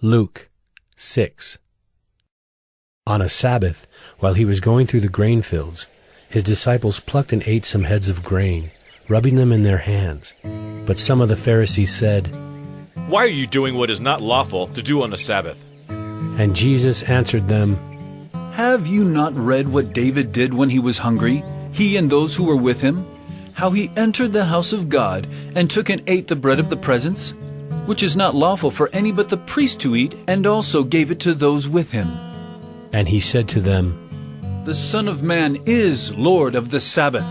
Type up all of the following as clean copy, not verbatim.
Luke 6. On a Sabbath, while he was going through the grain fields, his disciples plucked and ate some heads of grain, rubbing them in their hands. But some of the Pharisees said, "Why are you doing what is not lawful to do on the Sabbath?" And Jesus answered them, Have you not read what David did when he was hungry, he and those who were with him? How he entered the house of God and took and ate the bread of the presence, which is not lawful for any but the priest to eat, and also gave it to those with him. And he said to them, The Son of Man is Lord of the Sabbath.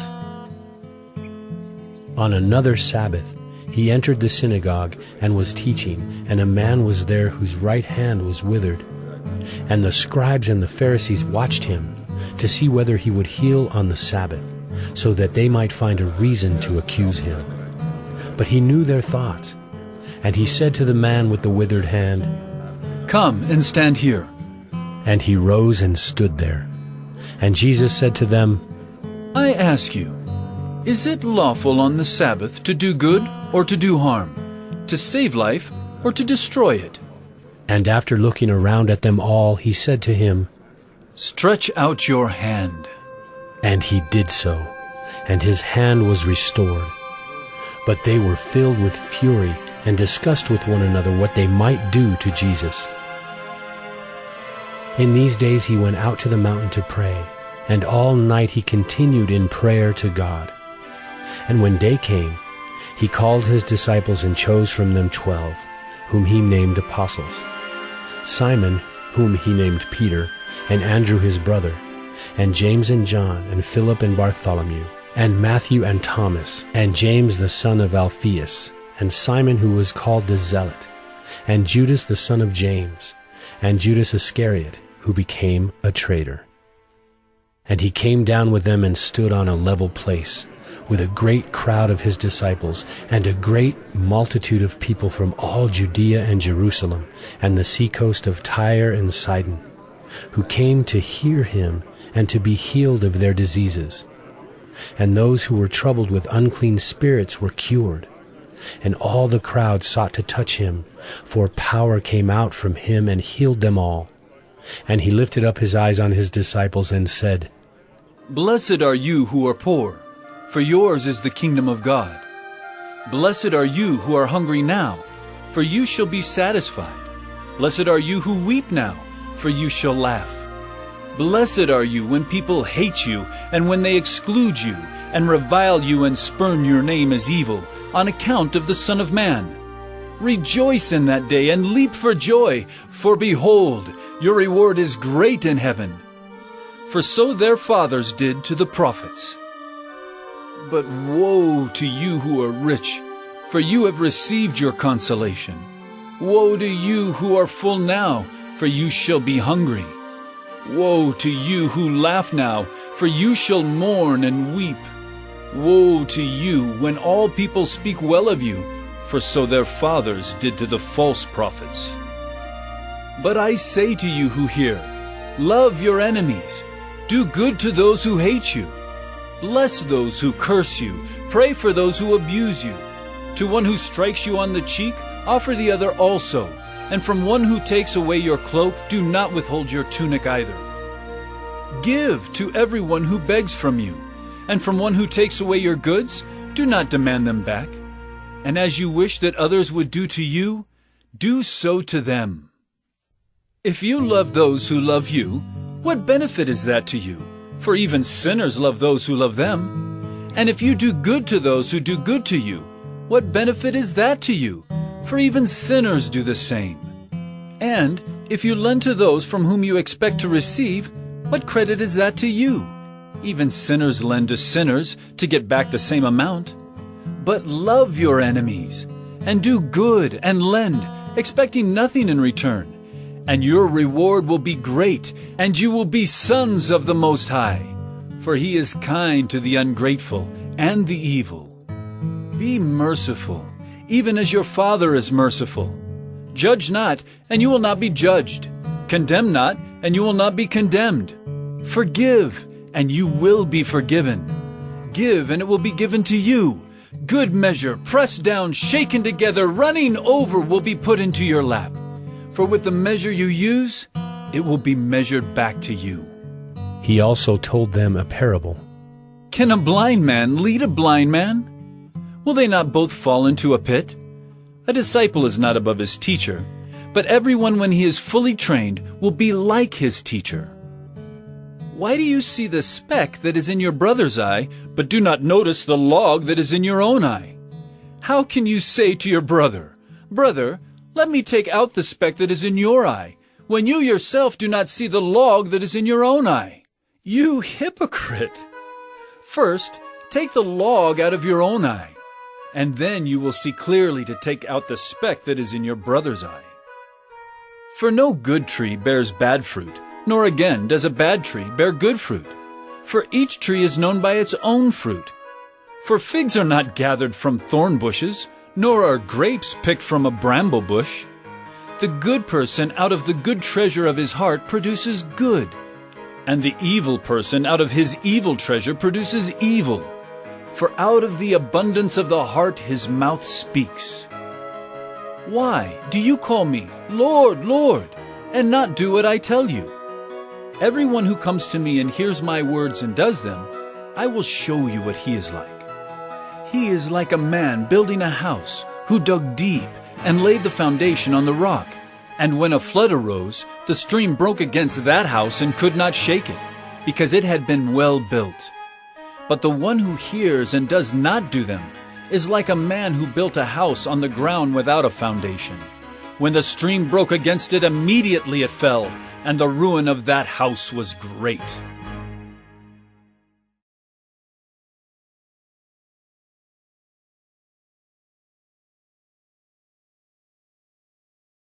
On another Sabbath, he entered the synagogue and was teaching, and a man was there whose right hand was withered. And the scribes and the Pharisees watched him to see whether he would heal on the Sabbath, so that they might find a reason to accuse him. But he knew their thoughts, and he said to the man with the withered hand, Come and stand here. And he rose and stood there. And Jesus said to them, I ask you, is it lawful on the Sabbath to do good or to do harm, to save life or to destroy it? And after looking around at them all, he said to him, Stretch out your hand. And he did so, and his hand was restored. But they were filled with fury and discussed with one another what they might do to Jesus. In these days he went out to the mountain to pray, and all night he continued in prayer to God. And when day came, he called his disciples and chose from them 12, whom he named apostles: Simon, whom he named Peter, and Andrew his brother, and James and John, and Philip and Bartholomew, and Matthew and Thomas, and James the son of Alphaeus, and Simon who was called the Zealot, and Judas the son of James, and Judas Iscariot, who became a traitor. And he came down with them and stood on a level place, with a great crowd of his disciples, and a great multitude of people from all Judea and Jerusalem, and the seacoast of Tyre and Sidon, who came to hear him and to be healed of their diseases. And those who were troubled with unclean spirits were cured. And all the crowd sought to touch him, for power came out from him and healed them all. And he lifted up his eyes on his disciples and said, Blessed are you who are poor, for yours is the kingdom of God. Blessed are you who are hungry now, for you shall be satisfied. Blessed are you who weep now, for you shall laugh. Blessed are you when people hate you, and when they exclude you, and revile you and spurn your name as evil, on account of the Son of Man. Rejoice in that day and leap for joy, for behold, your reward is great in heaven. For so their fathers did to the prophets. But woe to you who are rich, for you have received your consolation. Woe to you who are full now, for you shall be hungry. Woe to you who laugh now, for you shall mourn and weep. Woe to you when all people speak well of you, for so their fathers did to the false prophets. But I say to you who hear, love your enemies, do good to those who hate you, bless those who curse you, pray for those who abuse you. To one who strikes you on the cheek, offer the other also, and from one who takes away your cloak, do not withhold your tunic either. Give to everyone who begs from you, and from one who takes away your goods, do not demand them back. And as you wish that others would do to you, do so to them. If you love those who love you, what benefit is that to you? For even sinners love those who love them. And if you do good to those who do good to you, what benefit is that to you? For even sinners do the same. And if you lend to those from whom you expect to receive, what credit is that to you? Even sinners lend to sinners to get back the same amount. But love your enemies, and do good and lend, expecting nothing in return. And your reward will be great, and you will be sons of the Most High. For he is kind to the ungrateful and the evil. Be merciful, even as your Father is merciful. Judge not, and you will not be judged. Condemn not, and you will not be condemned. Forgive, and you will be forgiven. Give, and it will be given to you. Good measure, pressed down, shaken together, running over, will be put into your lap. For with the measure you use, it will be measured back to you. He also told them a parable. Can a blind man lead a blind man? Will they not both fall into a pit? A disciple is not above his teacher, but everyone when he is fully trained will be like his teacher. Why do you see the speck that is in your brother's eye, but do not notice the log that is in your own eye? How can you say to your brother, "Brother, let me take out the speck that is in your eye," when you yourself do not see the log that is in your own eye? You hypocrite! First, take the log out of your own eye, and then you will see clearly to take out the speck that is in your brother's eye. For no good tree bears bad fruit, nor again does a bad tree bear good fruit. For each tree is known by its own fruit. For figs are not gathered from thorn bushes, nor are grapes picked from a bramble bush. The good person out of the good treasure of his heart produces good, and the evil person out of his evil treasure produces evil. For out of the abundance of the heart his mouth speaks. Why do you call me, Lord, Lord, and not do what I tell you? Everyone who comes to me and hears my words and does them, I will show you what he is like. He is like a man building a house, who dug deep and laid the foundation on the rock. And when a flood arose, the stream broke against that house and could not shake it, because it had been well built. But the one who hears and does not do them is like a man who built a house on the ground without a foundation. When the stream broke against it, immediately it fell, and the ruin of that house was great.